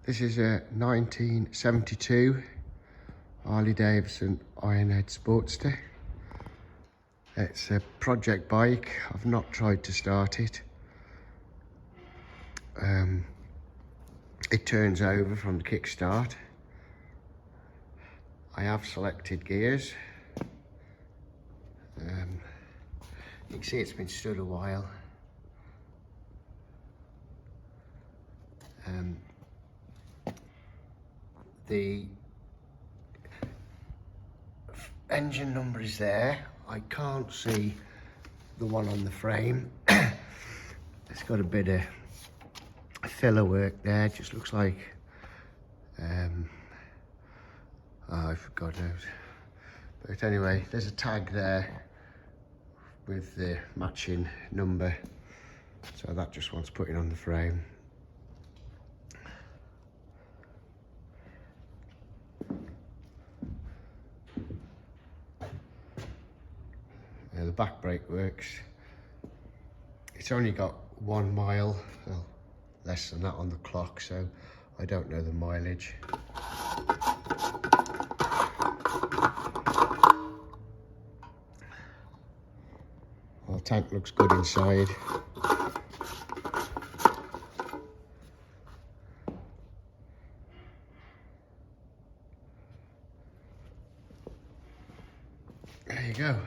This is a 1972 Harley Davidson Ironhead Sportster. It's a project bike. I've not tried to start it. It turns over from the kickstart. I have selected gears. You can see it's been stood a while. The engine number is there. I can't see the one on the frame. It's got a bit of filler work there. It just looks like I forgot it. But anyway, there's a tag there with the matching number, so that just wants putting on the frame. The back brake works. It's only got 1 mile, well, less than that on the clock, so I don't know the mileage. Well, the tank looks good inside. There you go.